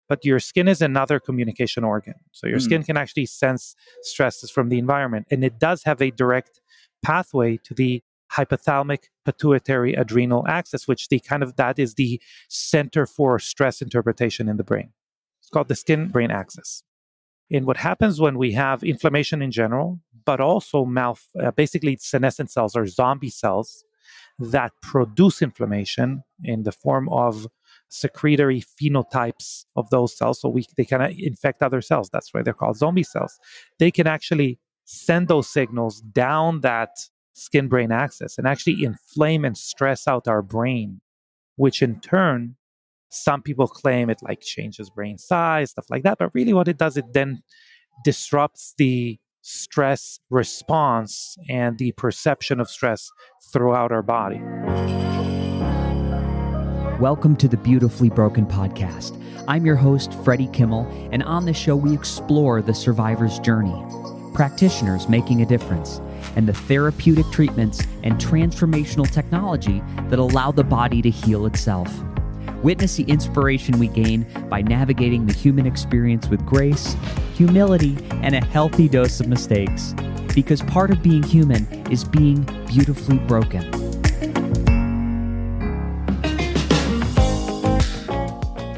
But your skin is another communication organ. So your skin can actually sense stresses from the environment. And it does have a direct pathway to the hypothalamic pituitary adrenal axis, which that is the center for stress interpretation in the brain. It's called the skin brain axis. And what happens when we have inflammation in general, but also basically senescent cells or zombie cells that produce inflammation in the form of secretory phenotypes of those cells. So they can infect other cells. That's why they're called zombie cells. They can actually send those signals down that skin-brain axis and actually inflame and stress out our brain, which in turn, some people claim it changes brain size, stuff like that. But really what it does, it then disrupts the stress response and the perception of stress throughout our body. Welcome to the Beautifully Broken podcast. I'm your host, Freddie Kimmel, and on this show we explore the survivor's journey, practitioners making a difference, and the therapeutic treatments and transformational technology that allow the body to heal itself. Witness the inspiration we gain by navigating the human experience with grace, humility, and a healthy dose of mistakes. Because part of being human is being beautifully broken.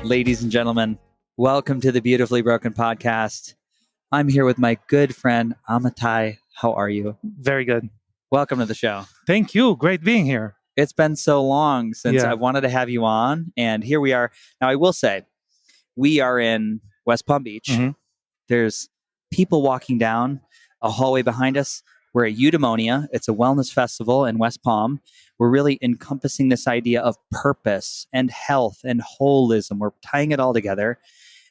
Ladies and gentlemen, welcome to the Beautifully Broken podcast. I'm here with my good friend, Amitay. How are you? Very good. Welcome to the show. Thank you. Great being here. It's been so long since I wanted to have you on, and here we are. Now, I will say, we are in West Palm Beach. Mm-hmm. There's people walking down a hallway behind us. We're at Eudaimonia. It's a wellness festival in West Palm. We're really encompassing this idea of purpose and health and holism. We're tying it all together.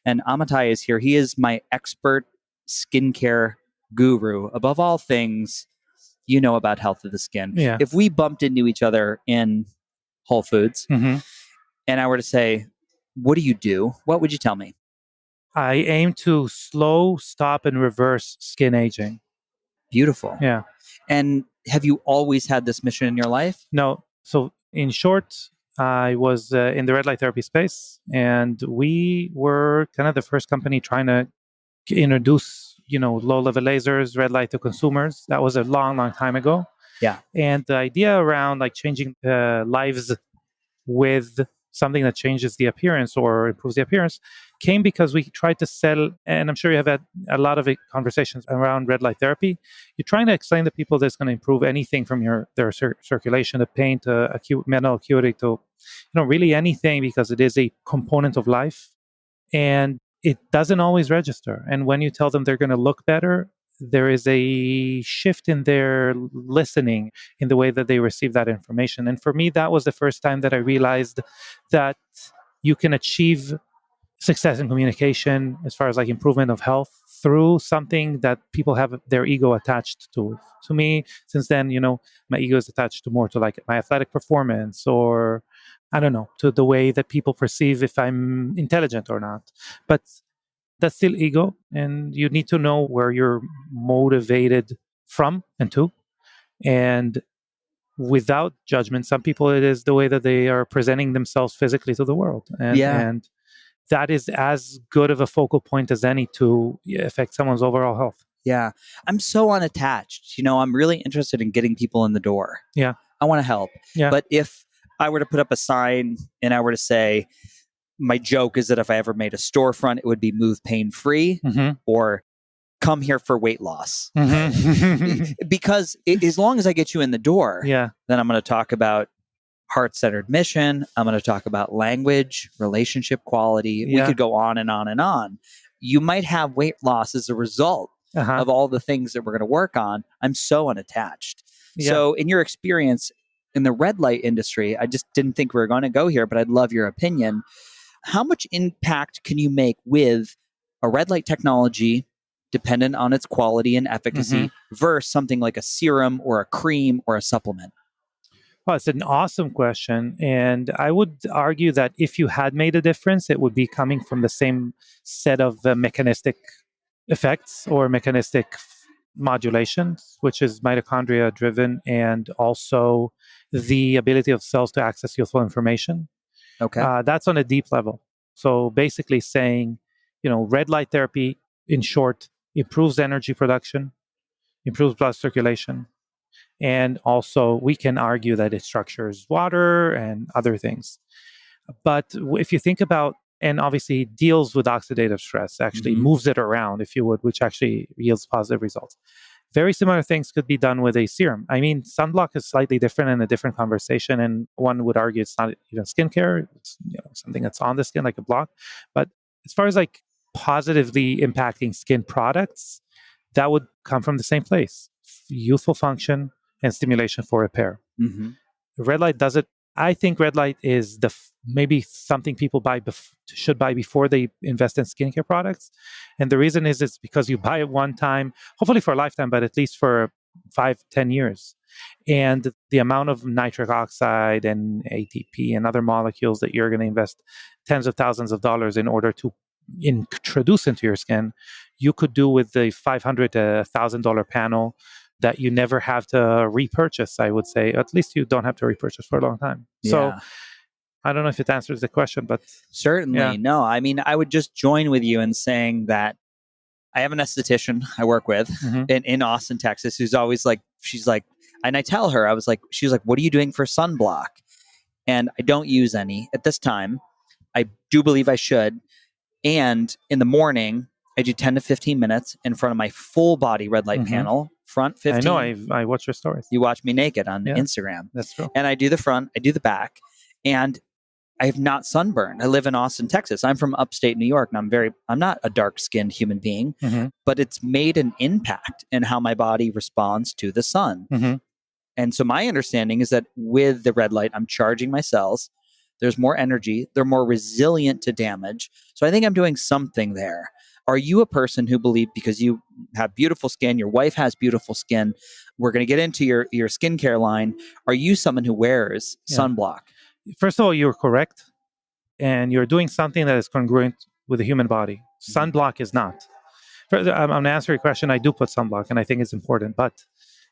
And Amitay is here. He is my expert skincare guru. Above all things, you know about health of the skin. Yeah. If we bumped into each other in Whole Foods and I were to say, what do you do? What would you tell me? I aim to slow, stop, and reverse skin aging. Beautiful. Yeah. And have you always had this mission in your life? No. So in short, I was in the red light therapy space, and we were kind of the first company trying to introduce low-level lasers, red light to consumers. That was a long, long time ago. Yeah. And the idea around changing lives with something that changes the appearance or improves the appearance came because we tried to sell, and I'm sure you have had a lot of conversations around red light therapy. You're trying to explain to people that it's going to improve anything from their circulation, to pain, to mental acuity, to really anything, because it is a component of life. And it doesn't always register. And when you tell them they're going to look better, there is a shift in their listening, in the way that they receive that information. And for me, that was the first time that I realized that you can achieve success in communication as far as improvement of health through something that people have their ego attached to. To me, since then, my ego is attached to more to my athletic performance, or I don't know, to the way that people perceive if I'm intelligent or not. But that's still ego, and you need to know where you're motivated from and to. And without judgment, some people, it is the way that they are presenting themselves physically to the world. And that is as good of a focal point as any to affect someone's overall health. Yeah. I'm so unattached. I'm really interested in getting people in the door. Yeah. I want to help. Yeah. But if I were to put up a sign and I were to say, my joke is that if I ever made a storefront, it would be move pain-free or come here for weight loss. Because as long as I get you in the door, then I'm going to talk about heart-centered mission. I'm going to talk about language, relationship quality. We could go on and on and on. You might have weight loss as a result of all the things that we're going to work on. I'm so unattached. So in your experience in the red light industry, I just didn't think we were going to go here, but I'd love your opinion. How much impact can you make with a red light technology dependent on its quality and efficacy versus something like a serum or a cream or a supplement? Well, it's an awesome question. And I would argue that if you had made a difference, it would be coming from the same set of mechanistic effects or mechanistic modulations, which is mitochondria driven, and also the ability of cells to access useful information. Okay. That's on a deep level. So basically saying, red light therapy, in short, improves energy production, improves blood circulation, and also we can argue that it structures water and other things. But if you think about, and obviously deals with oxidative stress, actually moves it around, if you would, which actually yields positive results. Very similar things could be done with a serum. I mean, sunblock is slightly different and a different conversation, and one would argue it's not even skincare; it's something that's on the skin, like a block. But as far as like positively impacting skin products, that would come from the same place: youthful function and stimulation for repair. Red light does it. I think red light is maybe something people should buy before they invest in skincare products. And the reason is it's because you buy it one time, hopefully for a lifetime, but at least for 5-10 years. And the amount of nitric oxide and ATP and other molecules that you're going to invest tens of thousands of dollars in order to introduce into your skin, you could do with the $500 to $1,000 panel that you never have to repurchase, I would say. At least you don't have to repurchase for a long time. Yeah. So I don't know if it answers the question, but... Certainly, yeah. No. I mean, I would just join with you in saying that I have an esthetician I work with in Austin, Texas, who's always like, she's like, and I tell her, she's like, what are you doing for sunblock? And I don't use any at this time. I do believe I should. And in the morning, I do 10 to 15 minutes in front of my full body red light panel. Front 15. I know, I watch your stories. You watch me naked on Instagram. That's true. And I do the front, I do the back, and I have not sunburned. I live in Austin, Texas. I'm from upstate New York, and I'm not a dark-skinned human being, but it's made an impact in how my body responds to the sun. And so my understanding is that with the red light, I'm charging my cells. There's more energy. They're more resilient to damage. So I think I'm doing something there. Are you a person who believes, because you have beautiful skin, your wife has beautiful skin, we're going to get into your skincare line. Are you someone who wears sunblock? First of all, you're correct. And you're doing something that is congruent with the human body. Sunblock is not. I'm going to answer your question. I do put sunblock, and I think it's important, but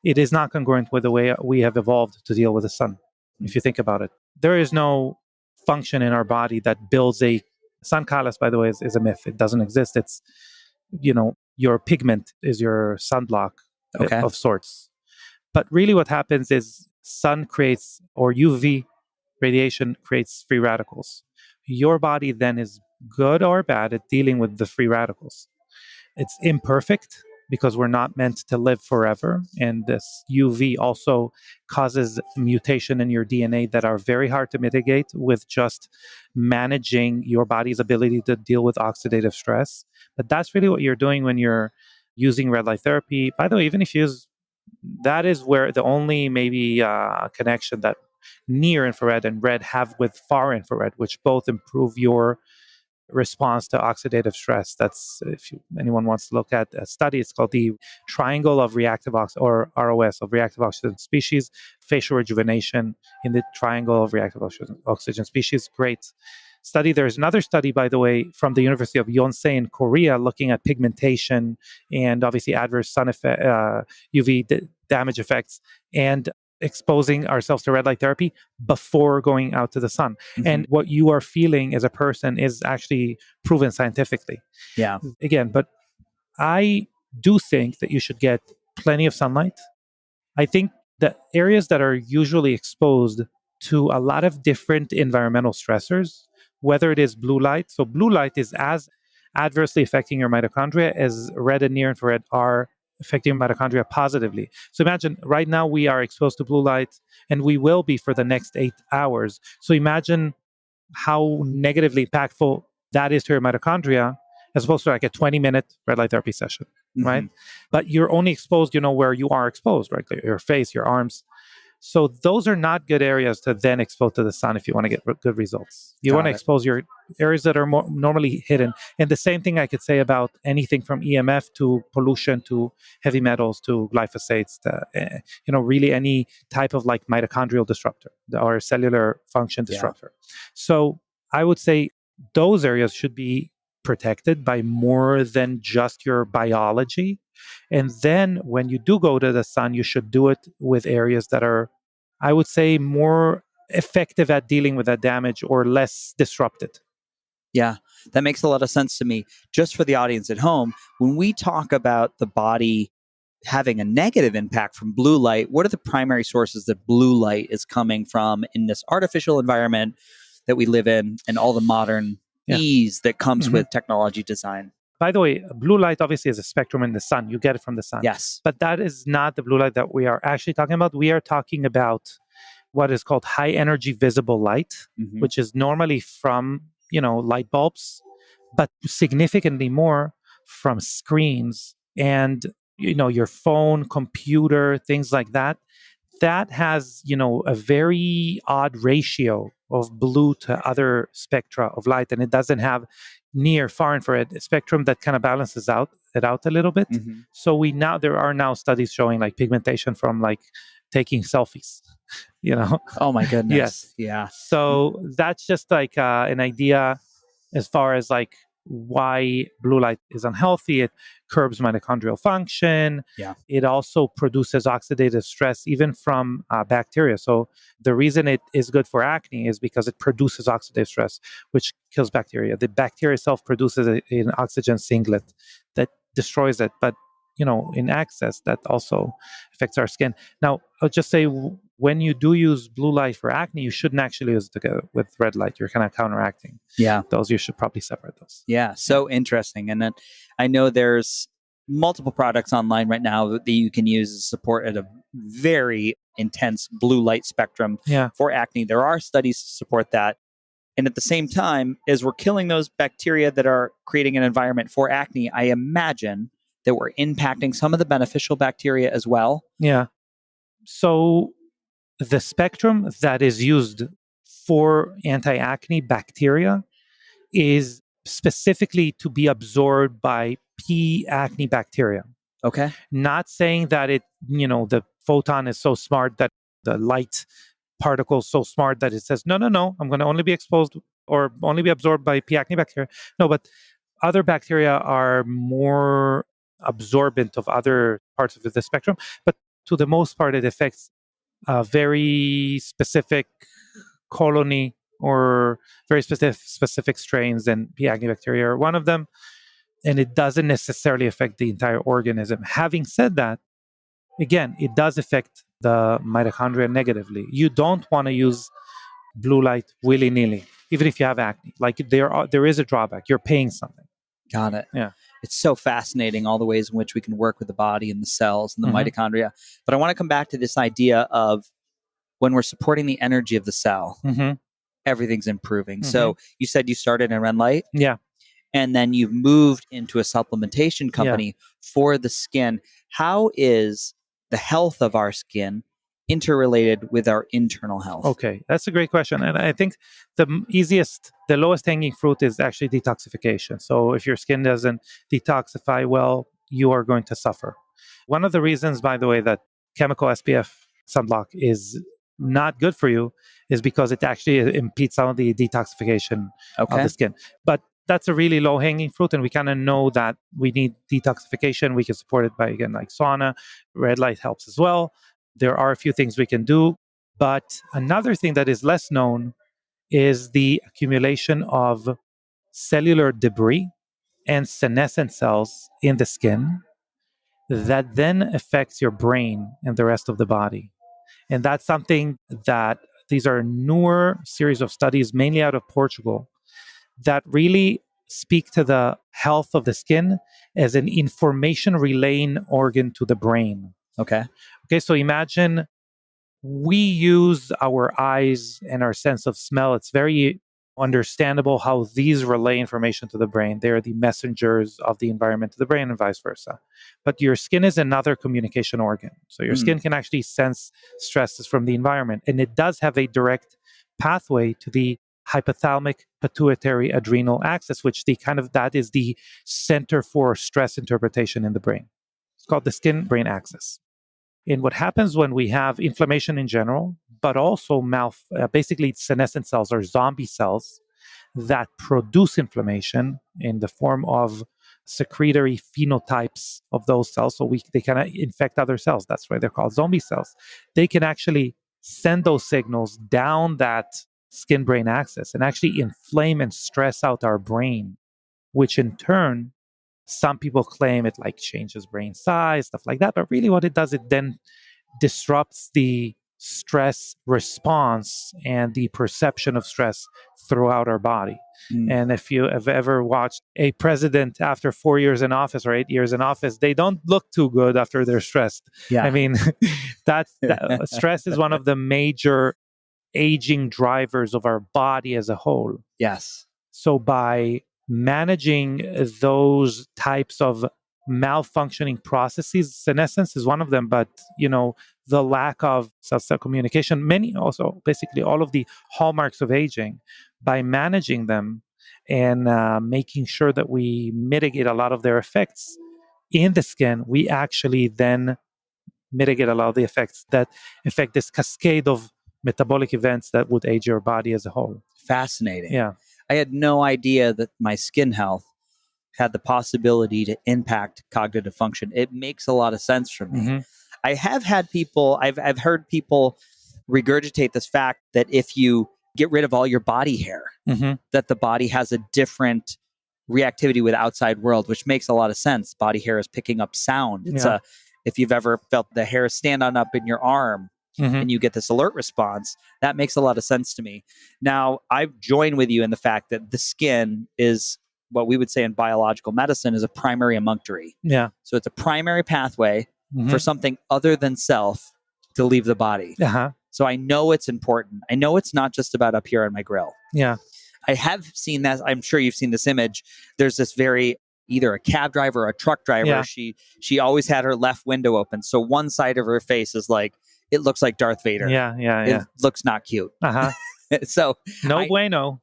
it is not congruent with the way we have evolved to deal with the sun. If you think about it, there is no function in our body that builds a sun callus. By the way, is a myth. It doesn't exist. It's your pigment is your sunblock of sorts. But really, what happens is sun creates, or UV radiation creates, free radicals. Your body then is good or bad at dealing with the free radicals. It's imperfect because we're not meant to live forever. And this UV also causes mutation in your DNA that are very hard to mitigate with just managing your body's ability to deal with oxidative stress. But that's really what you're doing when you're using red light therapy. By the way, even if you use, that is where the only maybe connection that near infrared and red have with far infrared, which both improve your response to oxidative stress. That's, if anyone wants to look at a study, it's called the triangle of reactive or ROS, of reactive oxygen species, facial rejuvenation in the triangle of reactive oxygen species. Great study. There's another study, by the way, from the University of Yonsei in Korea, looking at pigmentation and obviously adverse sun effect, UV damage effects, and exposing ourselves to red light therapy before going out to the sun. And what you are feeling as a person is actually proven scientifically. Yeah. Again, but I do think that you should get plenty of sunlight. I think the areas that are usually exposed to a lot of different environmental stressors, whether it is blue light, so blue light is as adversely affecting your mitochondria as red and near infrared are affecting mitochondria positively. So imagine right now we are exposed to blue light, and we will be for the next 8 hours. So imagine how negatively impactful that is to your mitochondria, as opposed to like a 20-minute red light therapy session, right? But you're only exposed, where you are exposed, right? Like your face, your arms. So those are not good areas to then expose to the sun if you want to get good results. You want to expose your areas that are more normally hidden. And the same thing I could say about anything from EMF to pollution to heavy metals to glyphosates to, really any type of like mitochondrial disruptor or cellular function disruptor. So I would say those areas should be protected by more than just your biology. And then when you do go to the sun, you should do it with areas that are, I would say, more effective at dealing with that damage or less disrupted. Yeah, that makes a lot of sense to me. Just for the audience at home, when we talk about the body having a negative impact from blue light, what are the primary sources that blue light is coming from in this artificial environment that we live in and all the modern ease that comes with technology design? By the way, blue light obviously is a spectrum in the sun. You get it from the sun. Yes. But that is not the blue light that we are actually talking about. We are talking about what is called high energy visible light, which is normally from, light bulbs, but significantly more from screens and, your phone, computer, things like that. That has, a very odd ratio of blue to other spectra of light, and it doesn't have near far infrared spectrum that kind of balances it out a little bit. So there are now studies showing like pigmentation from like taking selfies. Oh my goodness. Yes. Yeah. So that's just like an idea as far as like why blue light is unhealthy. It curbs mitochondrial function. Yeah. It also produces oxidative stress even from bacteria. So the reason it is good for acne is because it produces oxidative stress, which kills bacteria. The bacteria itself produces an oxygen singlet that destroys it. But in excess, that also affects our skin. Now, I'll just say when you do use blue light for acne, you shouldn't actually use it together with red light. You're kind of counteracting. Yeah. Those, you should probably separate those. Yeah. So interesting. And then I know there's multiple products online right now that you can use to support at a very intense blue light spectrum for acne. There are studies to support that. And at the same time, as we're killing those bacteria that are creating an environment for acne, I imagine that we're impacting some of the beneficial bacteria as well. Yeah. So the spectrum that is used for anti-acne bacteria is specifically to be absorbed by P. acne bacteria. Okay. Not saying that the photon is so smart that the light particle is so smart that it says, no, I'm going to only be exposed or only be absorbed by P. acne bacteria. No, but other bacteria are more absorbent of other parts of the spectrum. But to the most part, it affects a very specific colony or very specific strains, and P. acne bacteria are one of them. And it doesn't necessarily affect the entire organism. Having said that, again, it does affect the mitochondria negatively. You don't want to use blue light willy-nilly, even if you have acne. Like there is a drawback. You're paying something. Got it. Yeah. It's so fascinating, all the ways in which we can work with the body and the cells and the mitochondria. But I want to come back to this idea of when we're supporting the energy of the cell, everything's improving. So you said you started in red light. Yeah. And then you've moved into a supplementation company for the skin. How is the health of our skin interrelated with our internal health? Okay, that's a great question. And I think the lowest hanging fruit is actually detoxification. So if your skin doesn't detoxify well, you are going to suffer. One of the reasons, by the way, that chemical SPF sunblock is not good for you is because it actually impedes some of the detoxification of the skin. But that's a really low hanging fruit, and we kind of know that we need detoxification. We can support it by, again, like sauna. Red light helps as well. There are a few things we can do. But another thing that is less known is the accumulation of cellular debris and senescent cells in the skin that then affects your brain and the rest of the body. And that's something that these are newer series of studies, mainly out of Portugal, that really speak to the health of the skin as an information relaying organ to the brain. Okay, so imagine we use our eyes and our sense of smell. It's very understandable how these relay information to the brain. They're the messengers of the environment to the brain and vice versa. But your skin is another communication organ. So your skin can actually sense stresses from the environment. And it does have a direct pathway to the hypothalamic pituitary adrenal axis, which that is the center for stress interpretation in the brain. It's called the skin brain axis. And what happens when we have inflammation in general, but also basically senescent cells or zombie cells that produce inflammation in the form of secretory phenotypes of those cells. So they kind of infect other cells. That's why they're called zombie cells. They can actually send those signals down that skin-brain axis and actually inflame and stress out our brain, which in turn, some people claim it like changes brain size, stuff like that. But really what it does, it then disrupts the stress response and the perception of stress throughout our body. And if you have ever watched a president after 4 years in office or 8 years in office, they don't look too good after they're stressed. Yeah. I mean, stress is one of the major aging drivers of our body as a whole. Yes. So by managing those types of malfunctioning processes, senescence is one of them, but the lack of cell-cell communication, many also basically all of the hallmarks of aging, by managing them and making sure that we mitigate a lot of their effects in the skin, we actually then mitigate a lot of the effects that affect this cascade of metabolic events that would age your body as a whole. Fascinating. Yeah. I had no idea that my skin health had the possibility to impact cognitive function. It makes a lot of sense for me. Mm-hmm. I have had people, I've heard people regurgitate this fact that if you get rid of all your body hair, Mm-hmm. that the body has a different reactivity with outside world, which makes a lot of sense. Body hair is picking up sound. It's if you've ever felt the hair stand on up in your arm, Mm-hmm. and you get this alert response, that makes a lot of sense to me. Now, I join with you in the fact that the skin is what we would say in biological medicine is a primary emunctory. Yeah. So it's a primary pathway Mm-hmm. for something other than self to leave the body. Uh-huh. So I know it's important. I know it's not just about up here on my grill. Yeah. I have seen that. I'm sure you've seen this image. There's this either a cab driver or a truck driver. Yeah. She always had her left window open. So one side of her face is like, it looks like Darth Vader. Yeah. It looks not cute. Uh-huh. So No bueno.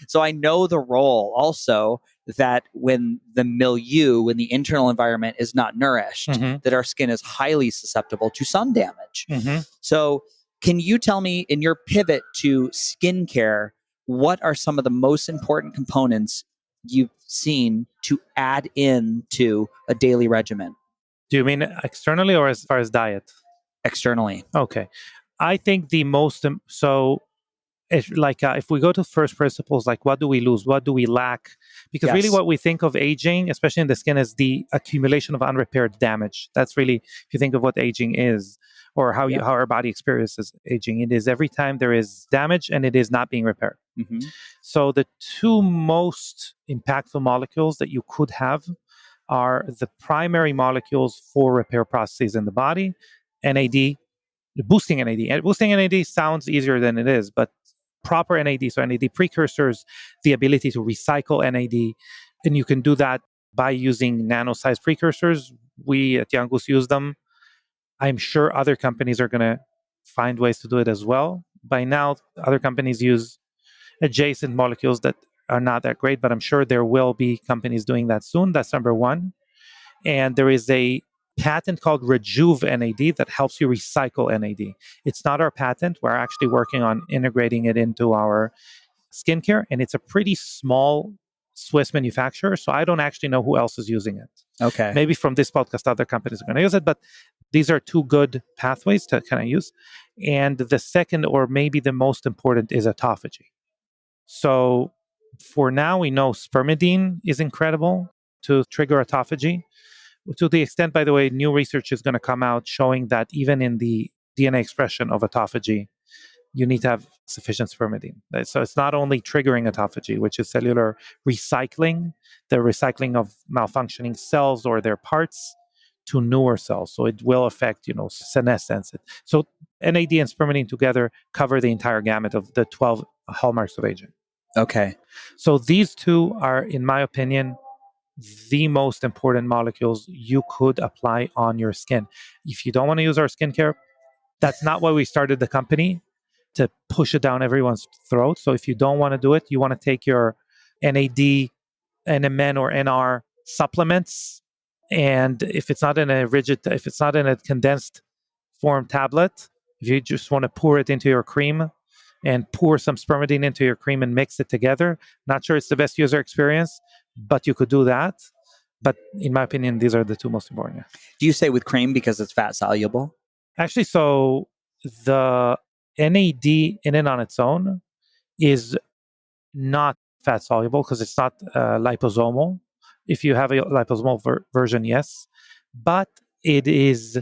So I know the role also that when the milieu, when the internal environment is not nourished, Mm-hmm. that our skin is highly susceptible to sun damage. Mm-hmm. So can you tell me, in your pivot to skincare, what are some of the most important components you've seen to add in to a daily regimen? Do you mean externally or as far as diet? Externally. Okay. I think the most, if we go to first principles, like what do we lose? What do we lack? Because Yes. really what we think of aging, especially in the skin, is the accumulation of unrepaired damage. That's really, if you think of what aging is, or how our body experiences aging, it is every time there is damage and it is not being repaired. Mm-hmm. So the two most impactful molecules that you could have are the primary molecules for repair processes in the body, NAD, boosting NAD. And boosting NAD sounds easier than it is, but proper NAD, so NAD precursors, the ability to recycle NAD, and you can do that by using nano-sized precursors. We at Young Goose use them. I'm sure other companies are going to find ways to do it as well. By now, other companies use adjacent molecules that are not that great, but I'm sure there will be companies doing that soon. That's number one. And there is a patent called rejuvenating that helps you recycle NAD. It's not our patent. We're actually working on integrating it into our skincare, and it's a pretty small Swiss manufacturer, so I don't actually know who else is using it. Okay. Maybe from this podcast, other companies are going to use it, but these are two good pathways to kind of use. And the second, or maybe the most important, is autophagy. So for now, we know spermidine is incredible to trigger autophagy. To the extent, by the way, new research is going to come out showing that even in the DNA expression of autophagy, you need to have sufficient spermidine. So it's not only triggering autophagy, which is cellular recycling, the recycling of malfunctioning cells or their parts to newer cells. So it will affect, senescence. So NAD and spermidine together cover the entire gamut of the 12 hallmarks of aging. Okay. So these two are, in my opinion, the most important molecules you could apply on your skin. If you don't want to use our skincare, that's not why we started the company, to push it down everyone's throat. So if you don't want to do it, you want to take your NAD, NMN, or NR supplements. And if it's not in a condensed form tablet, if you just want to pour it into your cream and pour some spermidine into your cream and mix it together, not sure it's the best user experience, but you could do that. But in my opinion, these are the two most important. Do you say with cream because it's fat soluble? Actually, so the NAD in and on its own is not fat soluble because it's not liposomal. If you have a liposomal version, yes, but it is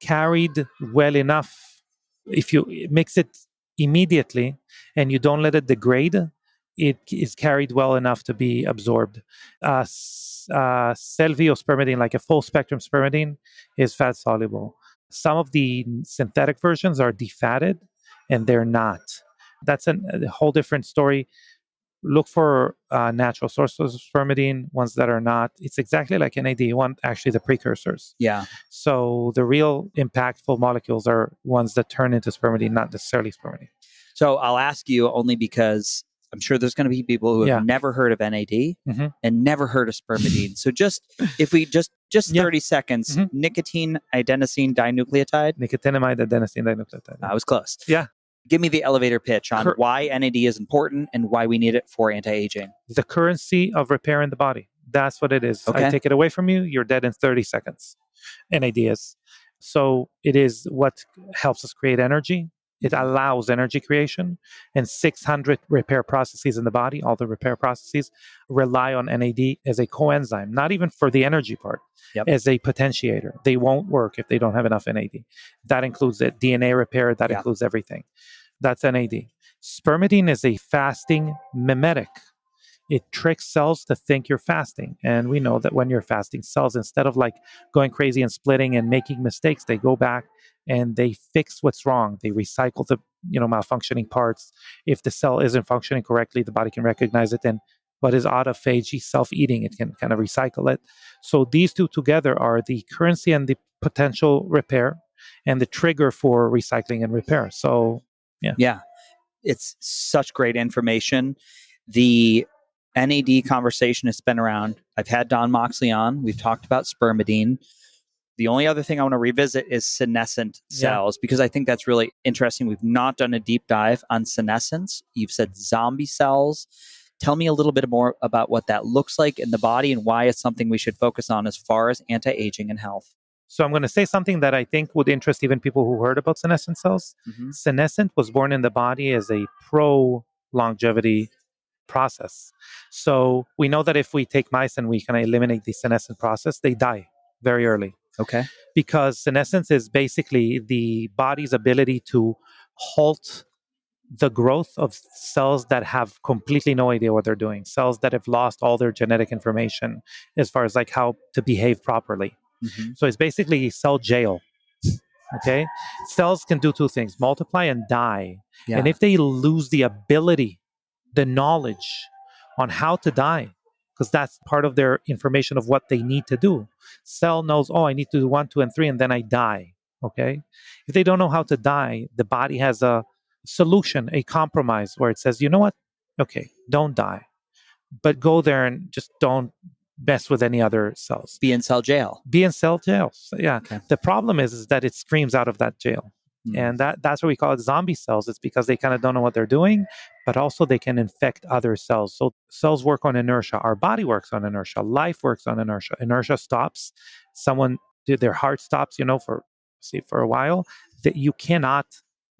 carried well enough. If you mix it immediately and you don't let it degrade, it is carried well enough to be absorbed. Spermidine, like a full spectrum spermidine, is fat soluble. Some of the synthetic versions are defatted and they're not. That's a whole different story. Look for natural sources of spermidine, ones that are not. It's exactly like NAD. You want actually the precursors. Yeah. So the real impactful molecules are ones that turn into spermidine, not necessarily spermidine. So I'll ask you only because I'm sure there's going to be people who have never heard of NAD and never heard of spermidine. So if we just 30 seconds, nicotine adenosine dinucleotide. Nicotinamide adenosine dinucleotide. I was close. Yeah. Give me the elevator pitch on why NAD is important and why we need it for anti-aging. The currency of repair in the body. That's what it is. Okay. I take it away from you, you're dead in 30 seconds. NAD is. So it is what helps us create energy. It allows energy creation, and 600 repair processes in the body, all the repair processes, rely on NAD as a coenzyme, not even for the energy part, as a potentiator. They won't work if they don't have enough NAD. That includes the DNA repair, that includes everything. That's NAD. Spermidine is a fasting mimetic. It tricks cells to think you're fasting. And we know that when you're fasting, cells, instead of like going crazy and splitting and making mistakes, they go back and they fix what's wrong. They recycle the malfunctioning parts. If the cell isn't functioning correctly, the body can recognize it. And what is autophagy, self-eating, it can kind of recycle it. So these two together are the currency and the potential repair and the trigger for recycling and repair. So, yeah. It's such great information. The NAD conversation has been around. I've had Don Moxley on. We've talked about spermidine. The only other thing I want to revisit is senescent cells, because I think that's really interesting. We've not done a deep dive on senescence. You've said zombie cells. Tell me a little bit more about what that looks like in the body and why it's something we should focus on as far as anti-aging and health. So I'm going to say something that I think would interest even people who heard about senescent cells. Senescent was born in the body as a pro-longevity process. So we know that if we take mice and we kind of eliminate the senescent process, they die very early. Okay. Because senescence is basically the body's ability to halt the growth of cells that have completely no idea what they're doing, cells that have lost all their genetic information as far as like how to behave properly. So it's basically cell jail. Okay. Cells can do two things: multiply and die. And if they lose the ability, the knowledge on how to die, because that's part of their information of what they need to do. Cell knows, I need to do 1, 2, and 3, and then I die. Okay. If they don't know how to die, the body has a solution, a compromise where it says, you know what? Okay, don't die, but go there and just don't mess with any other cells. Be in cell jail. So, yeah. Okay. The problem is that it screams out of that jail. And that's what we call it zombie cells. It's because they kind of don't know what they're doing, but also they can infect other cells. So cells work on inertia. Our body works on inertia. Life works on inertia. Inertia stops. Their heart stops, for a while. That you cannot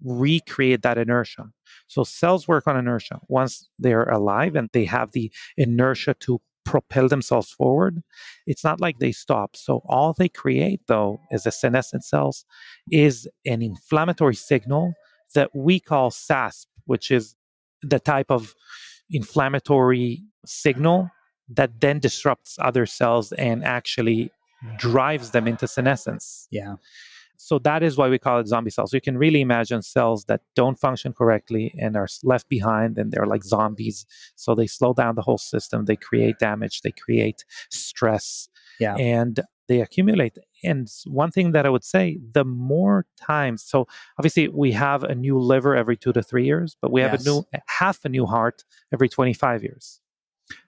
recreate that inertia. So cells work on inertia. Once they're alive and they have the inertia to propel themselves forward, it's not like they stop. So all they create, though, as the senescent cells, is an inflammatory signal that we call SASP, which is the type of inflammatory signal that then disrupts other cells and actually drives them into senescence. Yeah. So that is why we call it zombie cells. So you can really imagine cells that don't function correctly and are left behind, and they're like zombies. So they slow down the whole system. They create damage. They create stress. Yeah. And they accumulate. And one thing that I would say, the more times, so obviously we have a new liver every 2 to 3 years, but we have half a new heart every 25 years.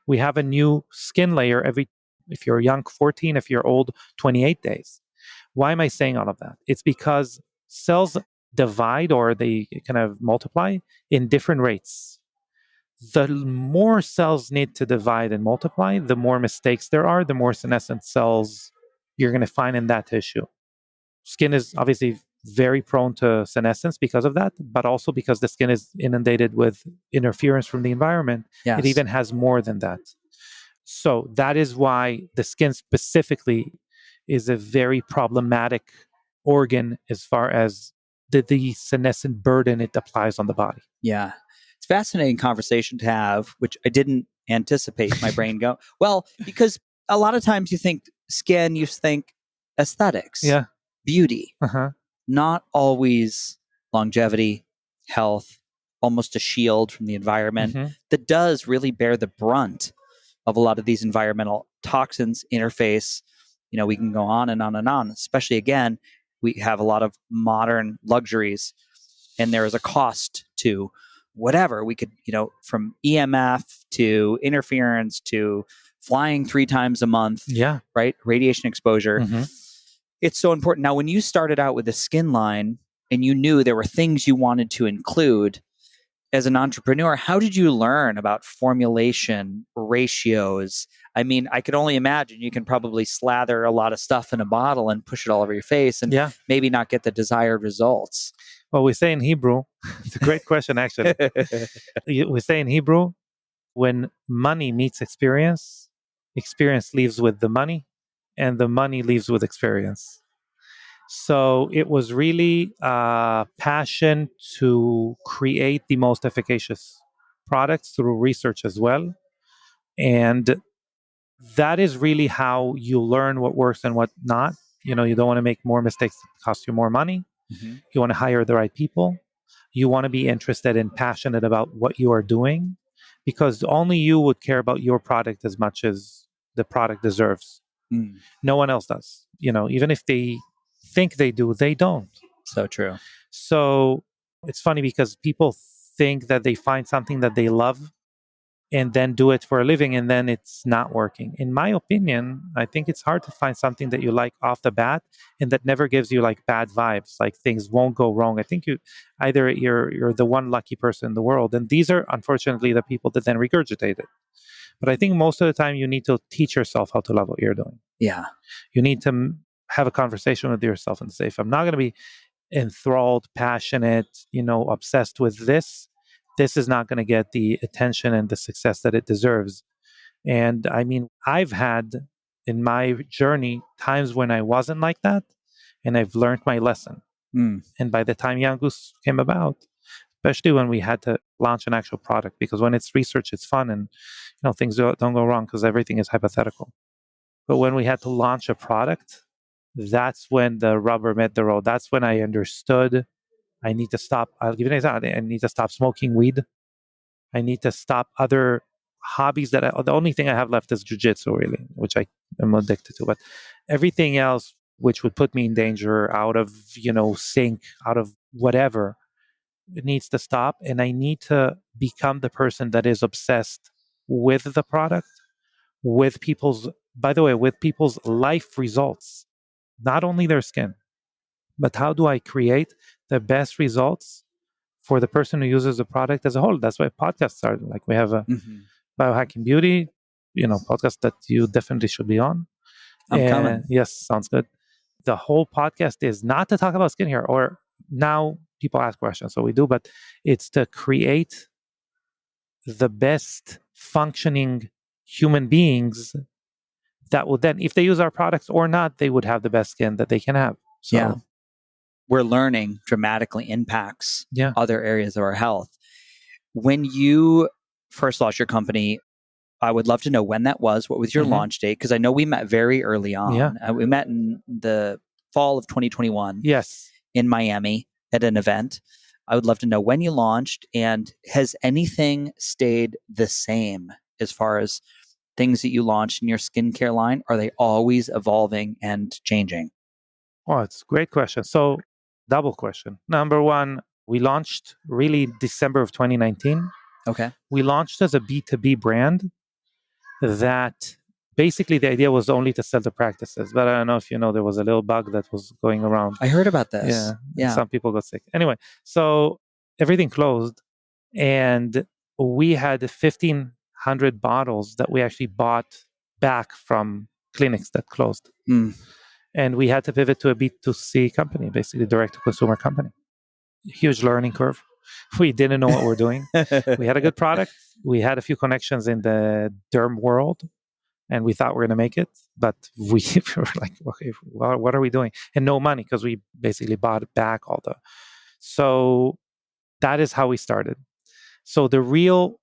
We have a new skin layer if you're young, 14, if you're old, 28 days. Why am I saying all of that? It's because cells divide, or they kind of multiply in different rates. The more cells need to divide and multiply, the more mistakes there are, the more senescent cells you're going to find in that tissue. Skin is obviously very prone to senescence because of that, but also because the skin is inundated with interference from the environment. Yes. It even has more than that. So that is why the skin specifically is a very problematic organ as far as the senescent burden it applies on the body. Yeah. It's a fascinating conversation to have, which I didn't anticipate my brain go. Well, because a lot of times you think skin, you think aesthetics, Yeah. beauty, Uh-huh. not always longevity, health, almost a shield from the environment that does really bear the brunt of a lot of these environmental toxins interface. We can go on and on and on, especially again, we have a lot of modern luxuries and there is a cost to whatever we could, from EMF to interference to flying 3 times a month, right? Radiation exposure. It's so important. Now, when you started out with the skin line and you knew there were things you wanted to include as an entrepreneur, how did you learn about formulation, ratios? I mean, I could only imagine you can probably slather a lot of stuff in a bottle and push it all over your face and maybe not get the desired results. Well, we say in Hebrew, it's a great question, actually. We say in Hebrew, when money meets experience, experience leaves with the money, and the money leaves with experience. So it was really a passion to create the most efficacious products through research as well. And that is really how you learn what works and what not. You don't want to make more mistakes that cost you more money. You want to hire the right people. You want to be interested and passionate about what you are doing, because only you would care about your product as much as the product deserves. No one else does. Even if they think they do, they don't. So true. So it's funny because people think that they find something that they love and then do it for a living, and then it's not working. In my opinion, I think it's hard to find something that you like off the bat and that never gives you like bad vibes, like things won't go wrong. I think you're the one lucky person in the world, and these are unfortunately the people that then regurgitate it. But I think most of the time you need to teach yourself how to love what you're doing. Yeah. You need to have a conversation with yourself and say, if I'm not going to be enthralled, passionate, obsessed with this is not going to get the attention and the success that it deserves. And I mean, I've had in my journey times when I wasn't like that, and I've learned my lesson. And by the time Young Goose came about, especially when we had to launch an actual product, because when it's research, it's fun and things don't go wrong because everything is hypothetical. But when we had to launch a product, that's when the rubber met the road. That's when I understood I need to stop. I'll give you an example. I need to stop smoking weed. I need to stop other hobbies the only thing I have left is jujitsu, really, which I am addicted to. But everything else, which would put me in danger, out of, sync, out of whatever, it needs to stop. And I need to become the person that is obsessed with the product, with people's life results, not only their skin, but how do I create the best results for the person who uses the product as a whole. That's why podcasts are like, we have a Biohacking Beauty, podcast that you definitely should be on. I'm coming. Yes, sounds good. The whole podcast is not to talk about skincare, or now people ask questions, so we do, but it's to create the best functioning human beings that would then, if they use our products or not, they would have the best skin that they can have. So, yeah. We're learning dramatically impacts other areas of our health. When you first launched your company, I would love to know when that was. What was your launch date? Because I know we met very early on. Yeah. We met in the fall of 2021. Yes. In Miami at an event. I would love to know when you launched, and has anything stayed the same as far as things that you launched in your skincare line? Are they always evolving and changing? Oh, it's a great question. So, double question. Number one, we launched really December of 2019. Okay. We launched as a B2B brand that basically the idea was only to sell the practices. But I don't know if there was a little bug that was going around. I heard about this. Yeah. Some people got sick. Anyway, so everything closed, and we had 1,500 bottles that we actually bought back from clinics that closed. And we had to pivot to a B2C company, basically direct-to-consumer company. Huge learning curve. We didn't know what we're doing. We had a good product. We had a few connections in the derm world, and we thought we were going to make it. But we were like, okay, what are we doing? And no money, because we basically bought back all the... So that is how we started. So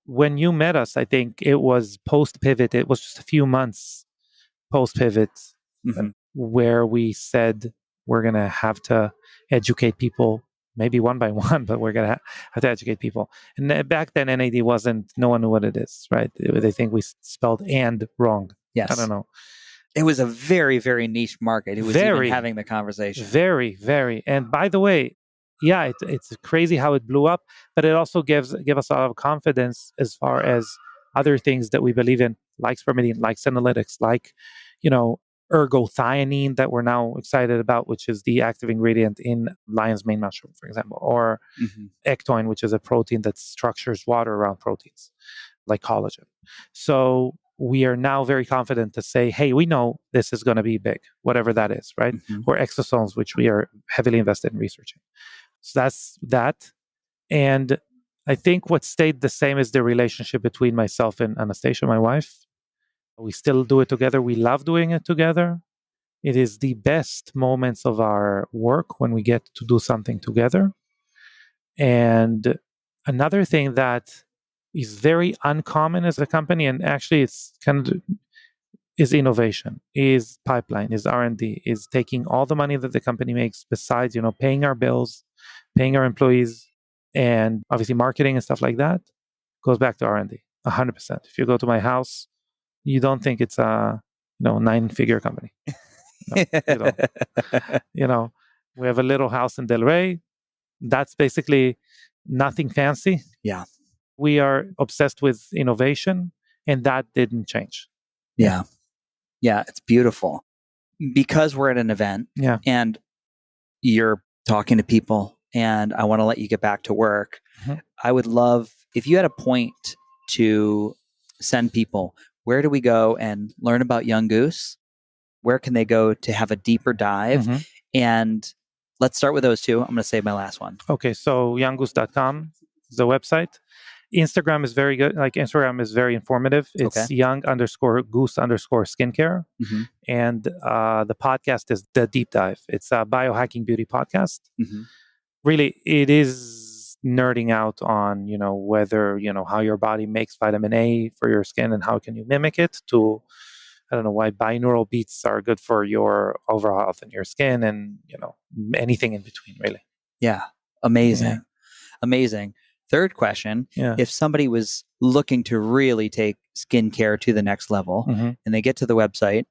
when you met us, I think it was post-pivot. It was just a few months post-pivot where we said we're going to have to educate people, maybe one by one, but we're going to have to educate people. And back then, NAD no one knew what it is, right? They think we spelled "and" wrong. Yes. I don't know. It was a very, very niche market. It was even having the conversation. Very, very. And by the way, yeah, it's crazy how it blew up, but it also give us a lot of confidence as far as other things that we believe in, like spermidine, like senolytics, like, ergothioneine that we're now excited about, which is the active ingredient in lion's mane mushroom, for example, or ectoin, which is a protein that structures water around proteins, like collagen. So we are now very confident to say, hey, we know this is going to be big, whatever that is, right? Or exosomes, which we are heavily invested in researching. So that's that. And I think what stayed the same is the relationship between myself and Anastasia, my wife. We still do it together. We love doing it together. It is the best moments of our work when we get to do something together. And another thing that is very uncommon as a company, and actually it's kind of is innovation, is pipeline, is R&D, is taking all the money that the company makes besides, paying our bills, paying our employees, and obviously marketing and stuff like that, goes back to R&D, 100%. If you go to my house, you don't think it's a 9-figure company. No, you don't. We have a little house in Del Rey. That's basically nothing fancy. Yeah. We are obsessed with innovation, and that didn't change. Yeah. Yeah, it's beautiful. Because we're at an event and you're talking to people and I want to let you get back to work, I would love if you had a point to send people. Where do we go and learn about Young Goose? Where can they go to have a deeper dive? And let's start with those two. I'm going to save my last one. Okay, so younggoose.com is the website. Instagram is very good. Instagram is very informative. It's young_goose_skincare. And the podcast is The Deep Dive. It's a biohacking beauty podcast. Really, it is nerding out on, whether, how your body makes vitamin A for your skin and how can you mimic it, to, I don't know, why binaural beats are good for your overall health and your skin, and, anything in between, really. Yeah. Amazing. Amazing. Third question, if somebody was looking to really take skincare to the next level and they get to the website,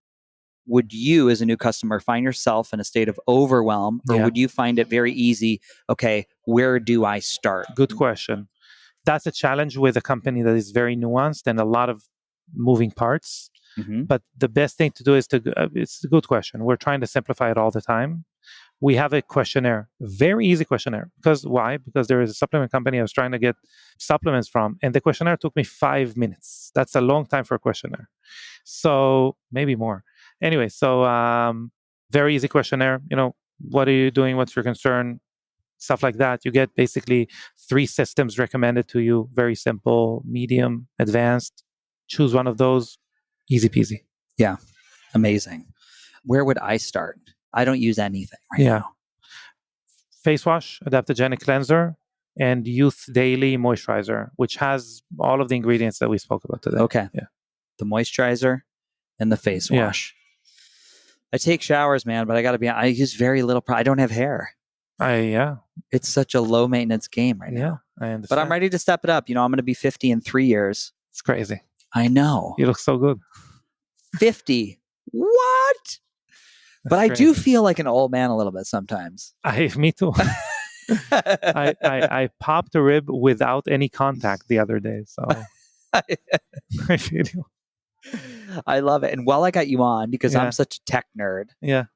would you as a new customer find yourself in a state of overwhelm, or would you find it very easy? Okay, where do I start? Good question. That's a challenge with a company that is very nuanced and a lot of moving parts. But the best thing to do is it's a good question. We're trying to simplify it all the time. We have a questionnaire, very easy questionnaire. Why? Because there is a supplement company I was trying to get supplements from, and the questionnaire took me 5 minutes. That's a long time for a questionnaire. So maybe more. Anyway, very easy questionnaire. What are you doing? What's your concern? Stuff like that. You get basically 3 systems recommended to you. Very simple, medium, advanced. Choose one of those. Easy peasy. Yeah. Amazing. Where would I start? I don't use anything now. Face wash, adaptogenic cleanser, and Youth Daily moisturizer, which has all of the ingredients that we spoke about today. Okay. Yeah. The moisturizer and the face wash. I take showers, man, but I use very little. I don't have hair. It's such a low maintenance game right now. I understand. But I'm ready to step it up. I'm going to be 50 in 3 years. It's crazy. I know. You look so good. 50. What? But I do feel like an old man a little bit sometimes. Me too. I popped a rib without any contact the other day, so I feel you. I love it. And while I got you on, because I'm such a tech nerd,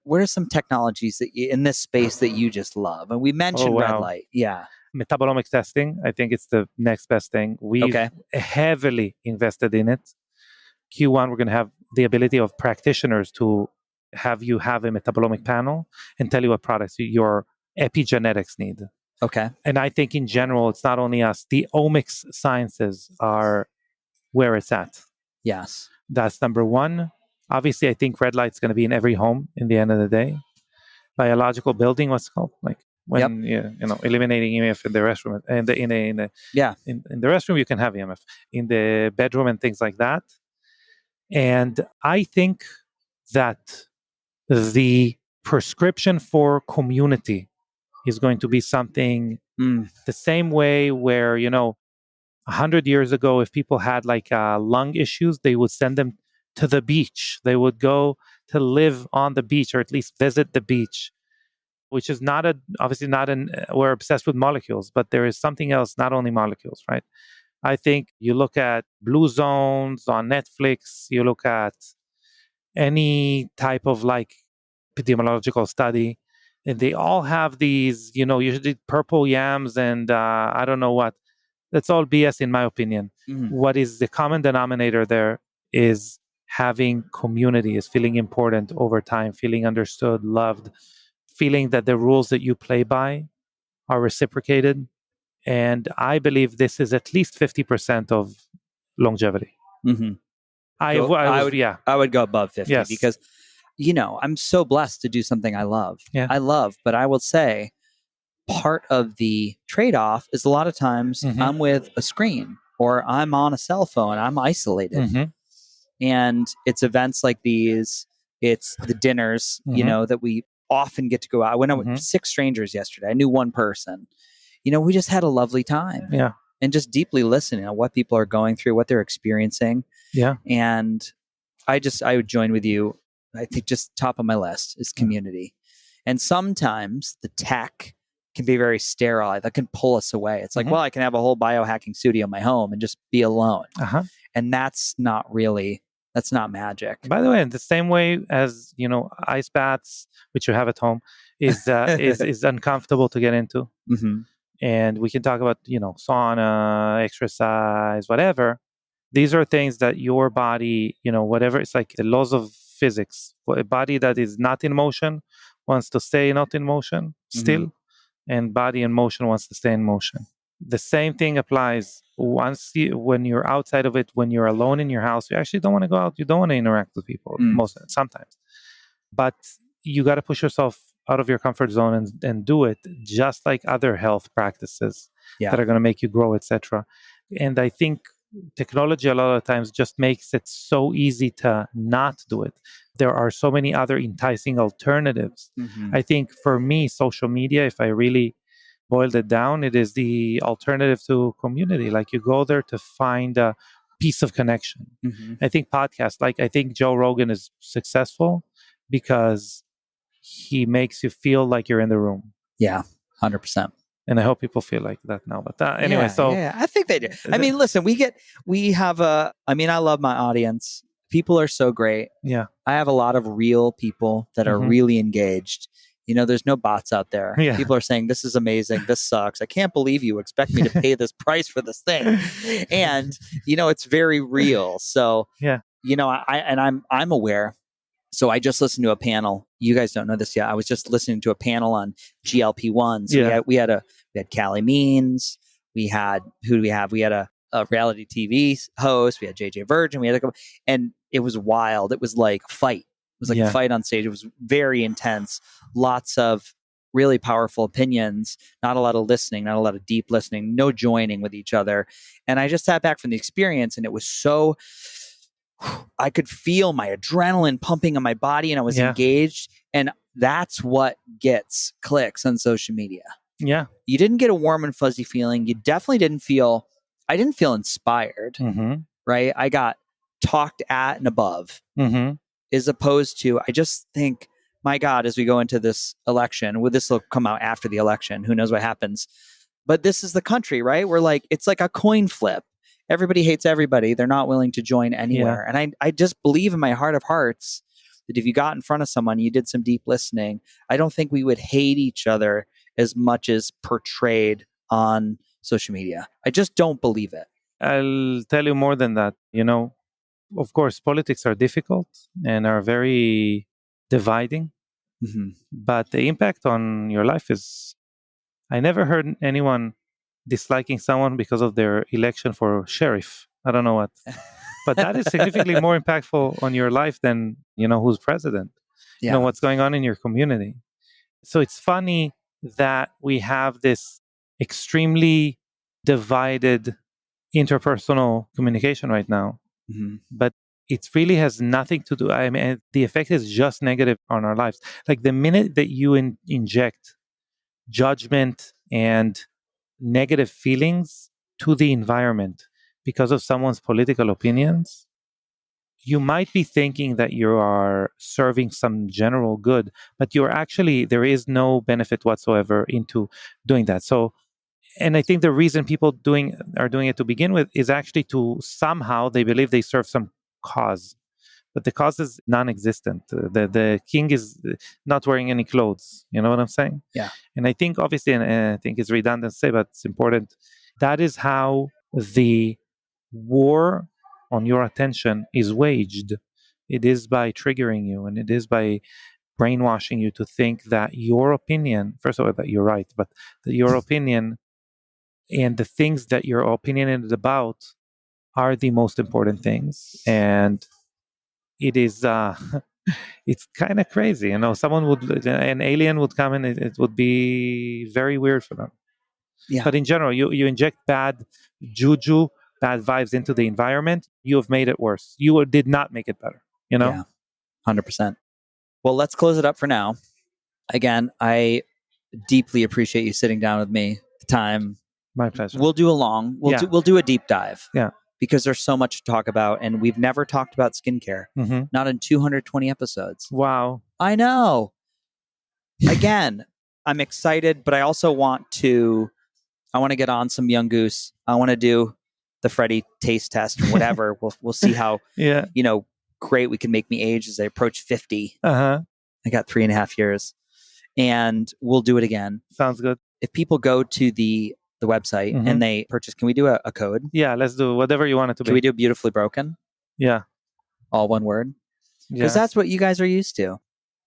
what are some technologies that in this space that you just love? And we mentioned red light. Yeah. Metabolomics testing, I think it's the next best thing. We've heavily invested in it. Q1, we're going to have the ability of practitioners to have you have a metabolomic panel and tell you what products your epigenetics need. Okay. And I think in general, it's not only us, the omics sciences are where it's at. Yes. That's number one. Obviously, I think red light's going to be in every home in the end of the day. Biological building, what's it called? Like when eliminating EMF in the restroom and in the restroom you can have EMF in the bedroom and things like that. And I think that the prescription for community is going to be something the same way where 100 years ago, if people had like lung issues, they would send them to the beach. They would go to live on the beach or at least visit the beach, which is obviously not we're obsessed with molecules, but there is something else, not only molecules, right? I think you look at Blue Zones on Netflix, you look at any type of like epidemiological study, and they all have these, usually purple yams and I don't know what. That's all BS in my opinion. What is the common denominator there is having community, is feeling important over time, feeling understood, loved, feeling that the rules that you play by are reciprocated. And I believe this is at least 50% of longevity. Mm-hmm. I would go above 50 because, I'm so blessed to do something I love. But I will say part of the trade-off is a lot of times I'm with a screen or I'm on a cell phone, I'm isolated. And it's events like these, it's the dinners, that we often get to go out. I went out with 6 strangers yesterday. I knew one person. We just had a lovely time. Yeah. And just deeply listening to what people are going through, what they're experiencing. Yeah. And I would join with you. I think just top of my list is community. And sometimes the tech can be very sterile. That can pull us away. It's like, well, I can have a whole biohacking studio in my home and just be alone. And that's not magic. By the way, in the same way as, ice baths, which you have at home, is uncomfortable to get into. And we can talk about, sauna, exercise, whatever. These are things that your body, whatever, it's like the laws of physics. A body that is not in motion wants to stay not in motion still, and body in motion wants to stay in motion. The same thing applies when you're outside of it, when you're alone in your house. You actually don't want to go out. You don't want to interact with people sometimes. But you got to push yourself out of your comfort zone and do it, just like other health practices that are going to make you grow, etc. And I think technology a lot of times just makes it so easy to not do it. There are so many other enticing alternatives. I think for me, social media, if I really boiled it down, it is the alternative to community. Like you go there to find a piece of connection. I think podcasts, I think Joe Rogan is successful because he makes you feel like you're in the room. Yeah, 100%. And I hope people feel like that now. But anyway, I think they do. I mean, listen, I love my audience. People are so great. Yeah. I have a lot of real people that are really engaged. There's no bots out there. Yeah. People are saying, this is amazing. This sucks. I can't believe you expect me to pay this price for this thing. And, it's very real. So, I'm aware. So I just listened to a panel. You guys don't know this yet. I was just listening to a panel on GLP-1s. We had Callie Means. Who do we have? We had a reality TV host. We had JJ Virgin. We had and it was wild. It was like a fight. It was like a fight on stage. It was very intense. Lots of really powerful opinions. Not a lot of listening. Not a lot of deep listening. No joining with each other. And I just sat back from the experience, and it was so. I could feel my adrenaline pumping in my body, and I was engaged. And that's what gets clicks on social media. Yeah. You didn't get a warm and fuzzy feeling. You definitely didn't feel, I didn't feel inspired, right? I got talked at and above, as opposed to, I just think, my God, as we go into this election, this will come out after the election. Who knows what happens? But this is the country, right? It's like a coin flip. Everybody hates everybody. They're not willing to join anywhere. Yeah. And I just believe in my heart of hearts that if you got in front of someone, you did some deep listening, I don't think we would hate each other as much as portrayed on social media. I just don't believe it. I'll tell you more than that. Of course, politics are difficult and are very dividing. Mm-hmm. But the impact on your life is, I never heard anyone disliking someone because of their election for sheriff. I don't know what, but that is significantly more impactful on your life than, who's president, Yeah. what's going on in your community. So it's funny that we have this extremely divided interpersonal communication right now, Mm-hmm. but it really has nothing to do. I mean, the effect is just negative on our lives. Like the minute that you inject judgment and negative feelings to the environment because of someone's political opinions, you might be thinking that you are serving some general good, but you're actually, there is no benefit whatsoever into doing that. So, and I think the reason people are doing it to begin with is actually to somehow they believe they serve some cause, but the cause is non-existent. The king is not wearing any clothes. You know what I'm saying? Yeah. And I think obviously, and I think it's redundant to say, but it's important. That is how the war on your attention is waged. It is by triggering you, and it is by brainwashing you to think that your opinion, first of all, that you're right, but that your opinion and the things that you're opinionated about are the most important things. And it is it's kind of crazy, an alien would come and it would be very weird for them. Yeah. But in general, you inject bad juju, bad vibes into the environment, you have made it worse. You did not make it better, Yeah, 100%. Well, let's close it up for now. Again, I deeply appreciate you sitting down with me. The time. My pleasure. We'll do we'll do a deep dive. Yeah. Because there's so much to talk about, and we've never talked about skincare. Mm-hmm. Not in 220 episodes. Wow. I know. Again, I'm excited, but I also want to get on some Young Goose. I want to do the Freddie taste test or whatever. We'll see how great we can make me age as I approach 50. Uh-huh. I got 3.5 years, and we'll do it again. Sounds good. If people go to the website and they purchase, can we do a code? Yeah, let's do whatever you want it to be. Can we do Beautifully Broken? Yeah. All one word? Because that's what you guys are used to.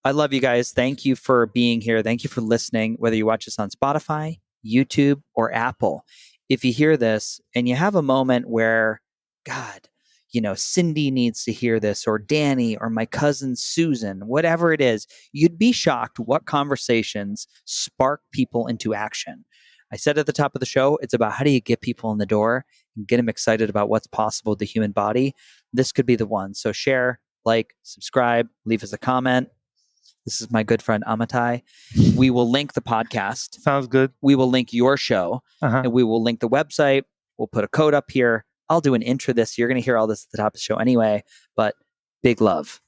I love you guys. Thank you for being here. Thank you for listening, whether you watch us on Spotify, YouTube, or Apple. If you hear this and you have a moment where, God, Cindy needs to hear this, or Danny, or my cousin Susan, whatever it is, you'd be shocked what conversations spark people into action. I said at the top of the show, it's about how do you get people in the door and get them excited about what's possible with the human body. This could be the one. So share, like, subscribe, leave us a comment. This is my good friend Amitay. We will link the podcast. Sounds good. We will link your show, and we will link the website. We'll put a code up here. I'll do an intro this. You're going to hear all this at the top of the show anyway, but big love.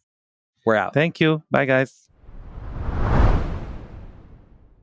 We're out. Thank you. Bye, guys.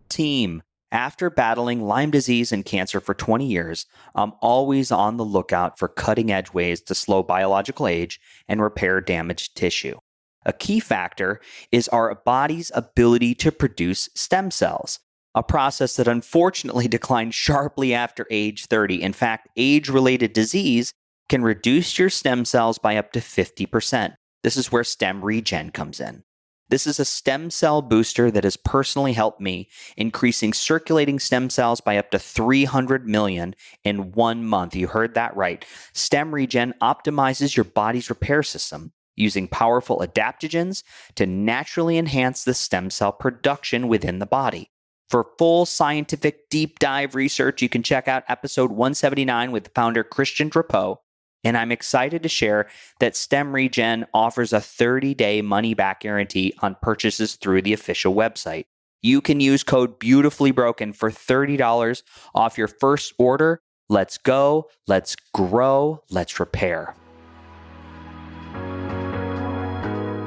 Team. After battling Lyme disease and cancer for 20 years, I'm always on the lookout for cutting-edge ways to slow biological age and repair damaged tissue. A key factor is our body's ability to produce stem cells, a process that unfortunately declines sharply after age 30. In fact, age-related disease can reduce your stem cells by up to 50%. This is where Stem Regen comes in. This is a stem cell booster that has personally helped me, increasing circulating stem cells by up to 300 million in 1 month. You heard that right. Stem Regen optimizes your body's repair system using powerful adaptogens to naturally enhance the stem cell production within the body. For full scientific deep dive research, you can check out episode 179 with founder Christian Drapeau. And I'm excited to share that Stem Regen offers a 30-day money-back guarantee on purchases through the official website. You can use code BeautifullyBroken for $30 off your first order. Let's go, let's grow, let's repair.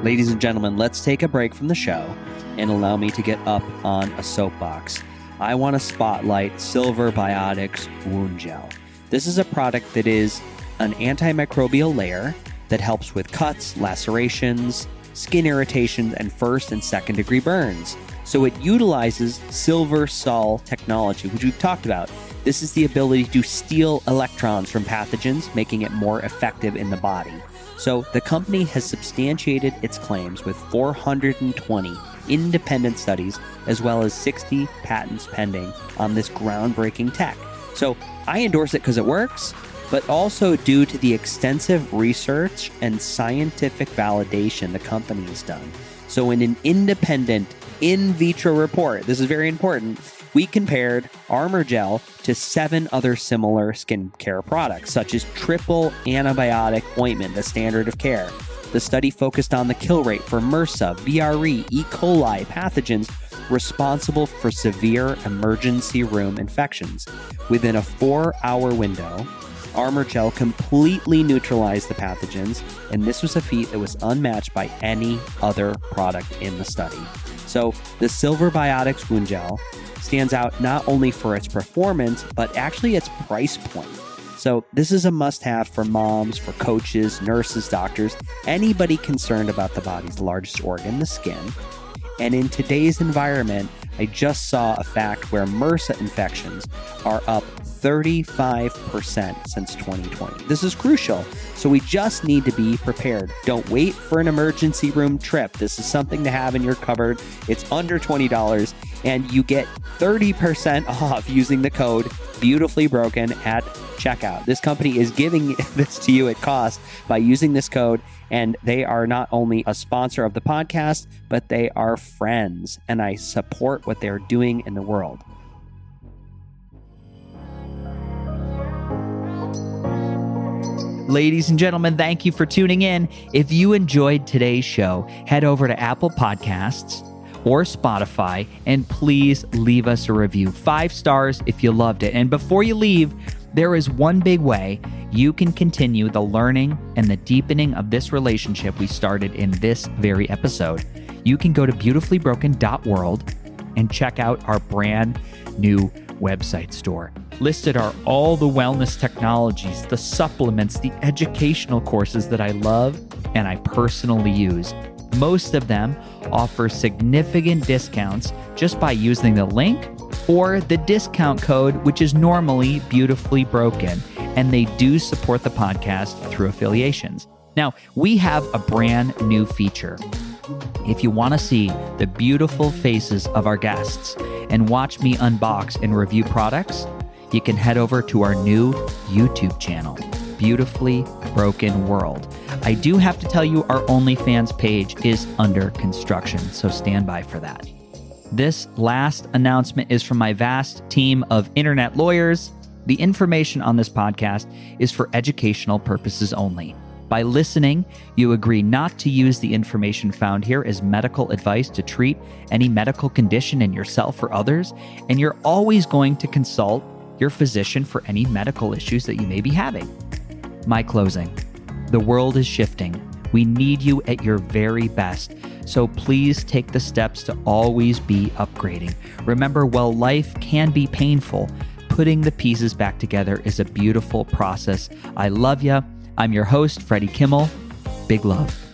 Ladies and gentlemen, let's take a break from the show and allow me to get up on a soapbox. I want to spotlight Silver Biotics Wound Gel. This is a product that is an antimicrobial layer that helps with cuts, lacerations, skin irritations, and first and second degree burns. So it utilizes silver sol technology, which we've talked about. This is the ability to steal electrons from pathogens, making it more effective in the body. So the company has substantiated its claims with 420 independent studies, as well as 60 patents pending on this groundbreaking tech. So I endorse it because it works, but also due to the extensive research and scientific validation the company has done. So in an independent in vitro report, this is very important, we compared Armor Gel to 7 other similar skincare products, such as triple antibiotic ointment, the standard of care. The study focused on the kill rate for MRSA, VRE, E. coli pathogens responsible for severe emergency room infections. Within a 4-hour window, Armor Gel completely neutralized the pathogens, and this was a feat that was unmatched by any other product in the study. So the Silver Biotics Wound Gel stands out not only for its performance, but actually its price point. So this is a must-have for moms, for coaches, nurses, doctors, anybody concerned about the body's largest organ, the skin. And in today's environment, I just saw a fact where MRSA infections are up 35% since 2020. This is crucial. So we just need to be prepared. Don't wait for an emergency room trip. This is something to have in your cupboard. It's under $20 and you get 30% off using the code Beautifully Broken at checkout. This company is giving this to you at cost by using this code, and they are not only a sponsor of the podcast, but they are friends, and I support what they're doing in the world. Ladies and gentlemen, thank you for tuning in. If you enjoyed today's show, head over to Apple Podcasts or Spotify, and please leave us a review. 5 stars if you loved it. And before you leave, there is one big way you can continue the learning and the deepening of this relationship we started in this very episode. You can go to beautifullybroken.world and check out our brand new website store. Listed are all the wellness technologies, the supplements, the educational courses that I love and I personally use. Most of them offer significant discounts just by using the link or the discount code, which is normally Beautifully Broken, and they do support the podcast through affiliations. Now, we have a brand new feature. If you want to see the beautiful faces of our guests and watch me unbox and review products, you can head over to our new YouTube channel, Beautifully Broken World. I do have to tell you, our OnlyFans page is under construction, so stand by for that. This last announcement is from my vast team of internet lawyers. The information on this podcast is for educational purposes only. By listening, you agree not to use the information found here as medical advice to treat any medical condition in yourself or others, and you're always going to consult your physician for any medical issues that you may be having. My closing. The world is shifting. We need you at your very best. So please take the steps to always be upgrading. Remember, while life can be painful, putting the pieces back together is a beautiful process. I love you. I'm your host, Freddie Kimmel. Big love.